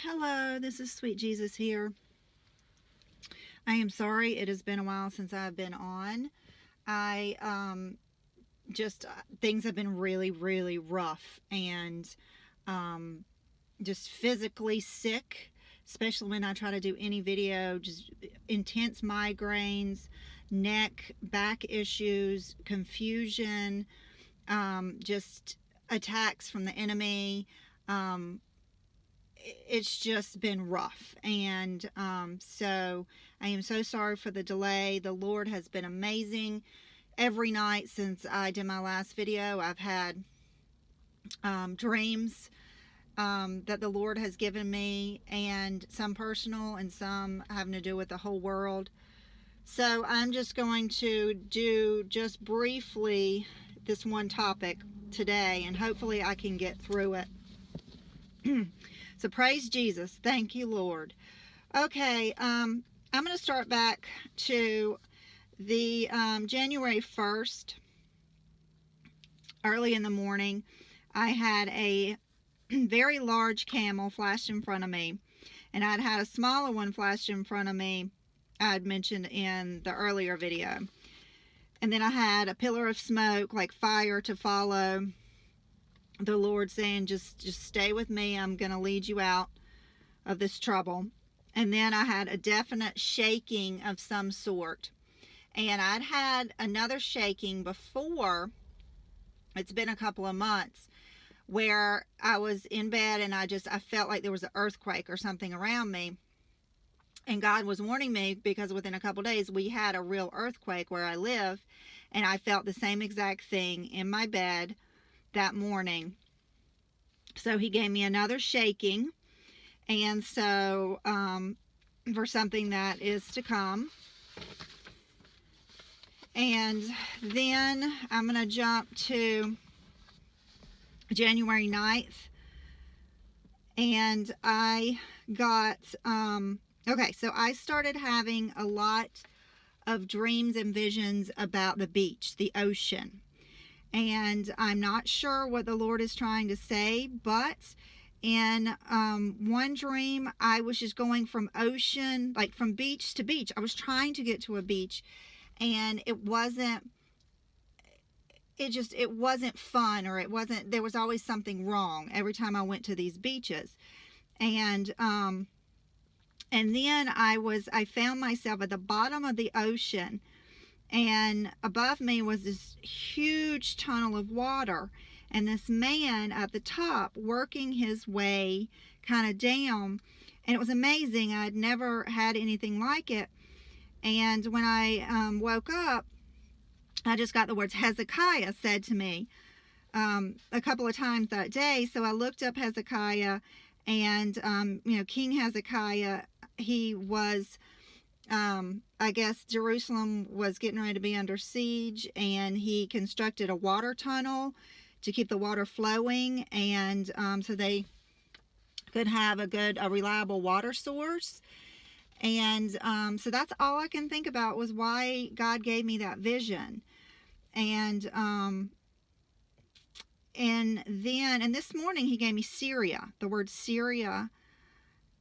Hello, this is Sweet Jesus here. I am sorry it has been a while since I've been on. I just things have been really rough and um, just physically sick, especially when I try to do any video. Just intense migraines, neck, back issues, confusion, just attacks from the enemy. Um, it's just been rough, and so I am so sorry for the delay. The Lord has been amazing. Every night since I did my last video, I've had dreams that the Lord has given me, and some personal and some having to do with the whole world. So I'm just going to do just briefly this one topic today, and hopefully I can get through it. So praise Jesus. Thank you, Lord. Okay, I'm going to start back to the January 1st. Early in the morning, I had a very large camel flashed in front of me, and I'd had a smaller one flashed in front of me, I'd mentioned in the earlier video. And then I had a pillar of smoke, like fire, to follow. The Lord saying, just stay with me. I'm going to lead you out of this trouble. And then I had a definite shaking of some sort. And I'd had another shaking before. It's been a couple of months where I was in bed and I felt like there was an earthquake or something around me. And God was warning me because within a couple of days we had a real earthquake where I live. And I felt the same exact thing in my bed that morning. So he gave me another shaking, and so for something that is to come. And then I'm going to jump to January 9th, and I got okay, so I started having a lot of dreams and visions about the beach, the ocean. And I'm not sure what the Lord is trying to say, but in one dream, I was just going from ocean, like from beach to beach. I was trying to get to a beach, and it wasn't fun, or there was always something wrong every time I went to these beaches. And then I found myself at the bottom of the ocean, and above me was this huge tunnel of water, and this man at the top working his way kind of down, and it was amazing. I'd never had anything like it. And when I woke up, I just got the words Hezekiah said to me a couple of times that day. So I looked up Hezekiah, and King Hezekiah, he was I guess Jerusalem was getting ready to be under siege, and he constructed a water tunnel to keep the water flowing, and so they could have a reliable water source. And so that's all I can think about was why God gave me that vision. And this morning he gave me Syria, the word Syria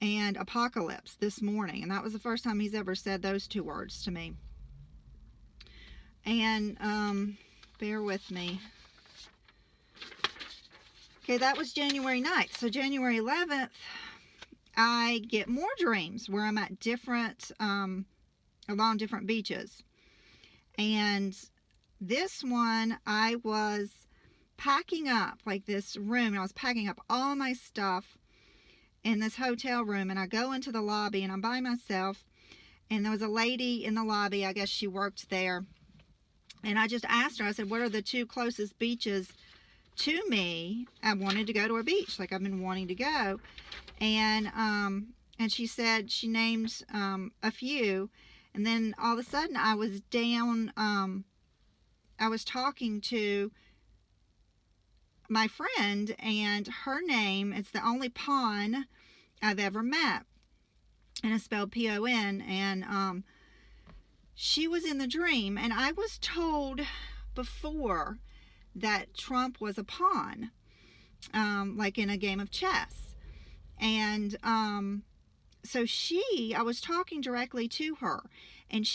and apocalypse this morning, and that was the first time he's ever said those two words to me. And bear with me. Okay, that was January 9th. So January 11th, I get more dreams where I'm at along different beaches. And this one, I was packing up, like this room, and I was packing up all my stuff in this hotel room, and I go into the lobby, and I'm by myself, and there was a lady in the lobby. I guess she worked there, and I just asked her, I said, what are the two closest beaches to me? I wanted to go to a beach, like I've been wanting to go. And she said, she named a few, and then all of a sudden I was down, I was talking to my friend, and her name, it's the only Pon I've ever met, and it's spelled P-O-N, and she was in the dream, and I was told before that Trump was a pawn, like in a game of chess. And so I was talking directly to her, and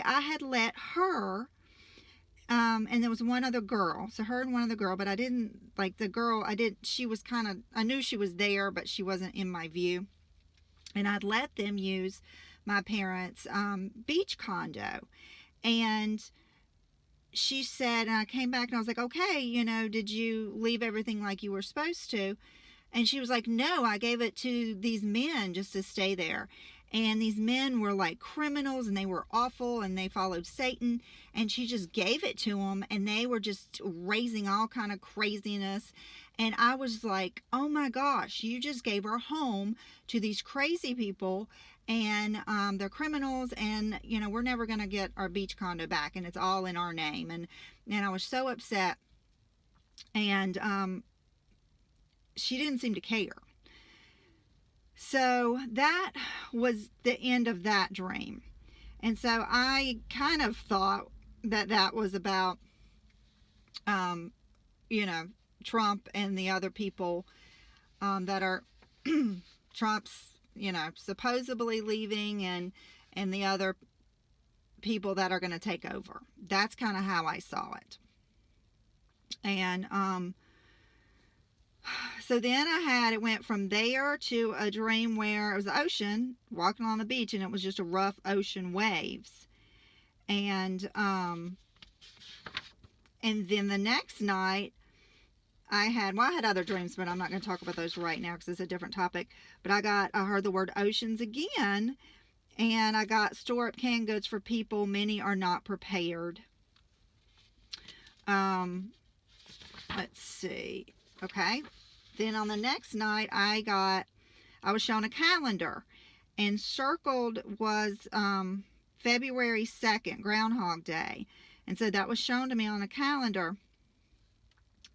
I had let her, and there was one other girl, so her and one other girl, but I didn't, like the girl, she was kind of, I knew she was there, but she wasn't in my view, and I'd let them use my parents' beach condo. And she said, and I came back and I was like, okay, did you leave everything like you were supposed to? And she was like, no, I gave it to these men just to stay there. And these men were like criminals, and they were awful, and they followed Satan. And she just gave it to them, and they were just raising all kind of craziness. And I was like, oh my gosh, you just gave our home to these crazy people, and they're criminals, and we're never going to get our beach condo back, and it's all in our name. And I was so upset. And she didn't seem to care. So that was the end of that dream. And so I kind of thought that was about, Trump and the other people that are Trump's, supposedly leaving, and the other people that are going to take over. That's kind of how I saw it. And so then it went from there to a dream where it was the ocean, walking on the beach, and it was just a rough ocean waves. And then the next night I had other dreams, but I'm not going to talk about those right now because it's a different topic. But I heard the word oceans again, and I got store up canned goods for people. Many are not prepared. Let's see. Okay. Then on the next night, I was shown a calendar, and circled was February 2nd, Groundhog Day. And so that was shown to me on a calendar.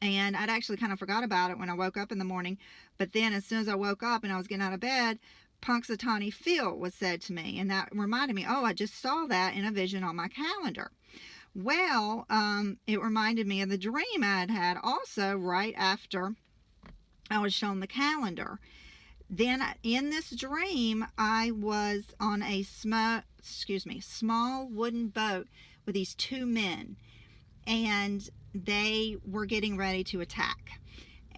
And I'd actually kind of forgot about it when I woke up in the morning. But then as soon as I woke up and I was getting out of bed, Punxsutawney Phil was said to me. And that reminded me, oh, I just saw that in a vision on my calendar. Well, it reminded me of the dream I had also right after I was shown the calendar. Then in this dream, I was on a small wooden boat with these two men, and they were getting ready to attack.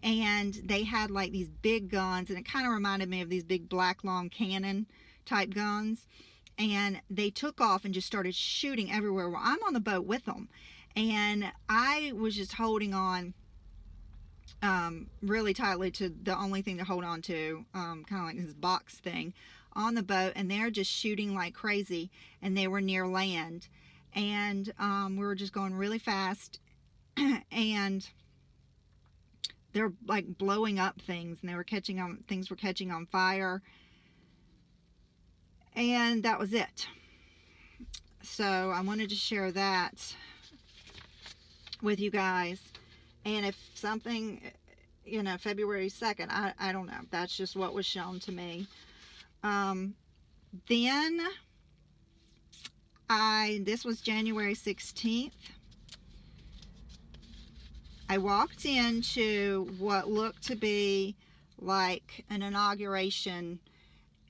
And they had like these big guns, and it kind of reminded me of these big black long cannon type guns. And they took off and just started shooting everywhere. Well, I'm on the boat with them, and I was just holding on really tightly to the only thing to hold on to, kind of like this box thing on the boat, and they're just shooting like crazy, and they were near land, and we were just going really fast, and they're like blowing up things, and things were catching on fire, and that was it. So I wanted to share that with you guys. And if something, February 2nd, I don't know. That's just what was shown to me. Then this was January 16th. I walked into what looked to be like an inauguration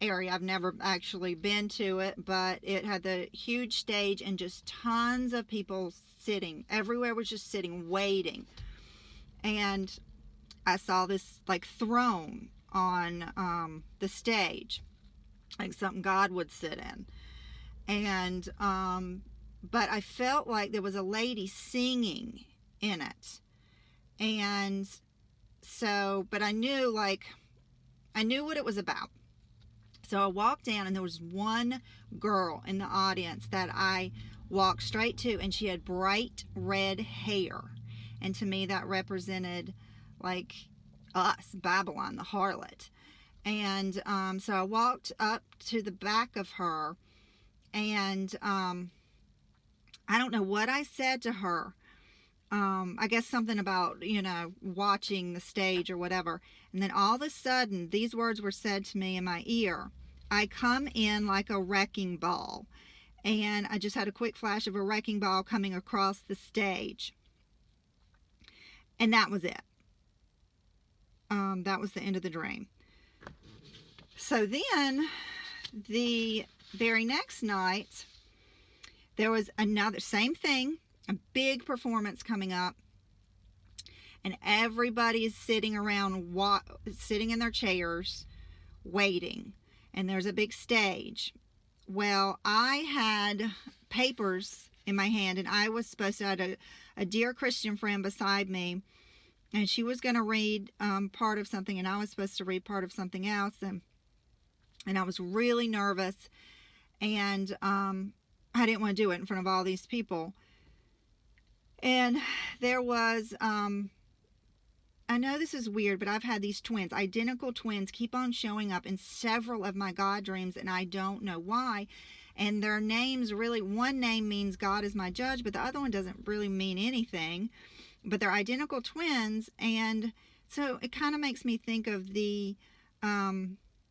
area. I've never actually been to it, but it had the huge stage and just tons of people sitting. Everywhere was just sitting, waiting. And I saw this like throne on the stage, like something God would sit in. And but I felt like there was a lady singing in it. And so, but I knew what it was about. So I walked down, and there was one girl in the audience that I walked straight to, and she had bright red hair. And to me, that represented like us, Babylon, the harlot. And so I walked up to the back of her, and I don't know what I said to her. I guess something about, watching the stage or whatever. And then all of a sudden, these words were said to me in my ear. I come in like a wrecking ball. And I just had a quick flash of a wrecking ball coming across the stage. And that was it. That was the end of the dream. So then the very next night, there was another, same thing, a big performance coming up. And everybody is sitting around, sitting in their chairs, waiting. And there's a big stage. Well, I had papers in my hand, and I was supposed to have a dear Christian friend beside me, and she was going to read part of something, and I was supposed to read part of something else. And I was really nervous, and I didn't want to do it in front of all these people. And there was, I know this is weird, but I've had these twins, identical twins, keep on showing up in several of my God dreams, and I don't know why. And their names really, one name means God is my judge, but the other one doesn't really mean anything. But they're identical twins, and so it kind of makes me think of the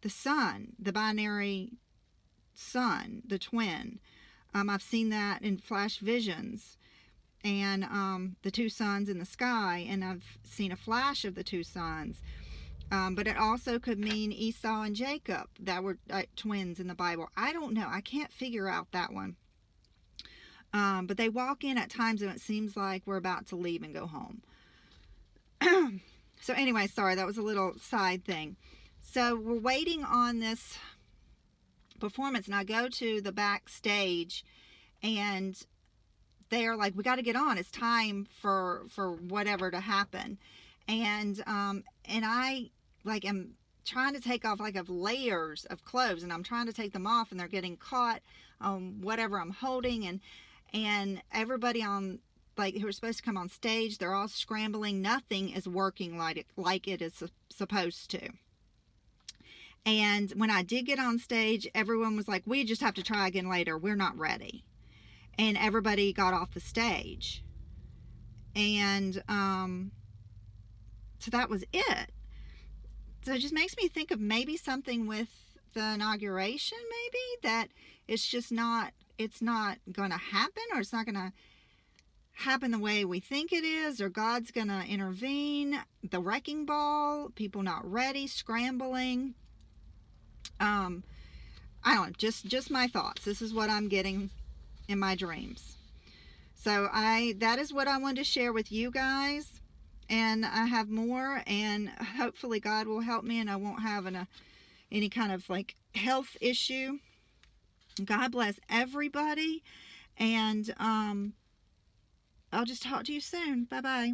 sun, the binary sun, the twin. I've seen that in flash visions, and the two suns in the sky, and I've seen a flash of the two suns. But it also could mean Esau and Jacob, that were twins in the Bible. I don't know. I can't figure out that one. But they walk in at times and it seems like we're about to leave and go home. So anyway, sorry, that was a little side thing. So we're waiting on this performance, and I go to the backstage, and they're like, we got to get on, it's time for whatever to happen. And I like am trying to take off, like, of layers of clothes, and I'm trying to take them off, and they're getting caught on whatever I'm holding, and everybody on, like, who are supposed to come on stage, they're all scrambling. Nothing is working like it is supposed to. And when I did get on stage, everyone was like, we just have to try again later, we're not ready. And everybody got off the stage. And so that was it. So it just makes me think of maybe something with the inauguration, maybe, that it's just not, it's not going to happen, or it's not going to happen the way we think it is, or God's going to intervene. The wrecking ball, people not ready, scrambling. I don't know, just my thoughts. This is what I'm getting in my dreams. So that is what I wanted to share with you guys, and I have more, and hopefully God will help me and I won't have any kind of like health issue. God bless everybody, and I'll just talk to you soon. Bye bye.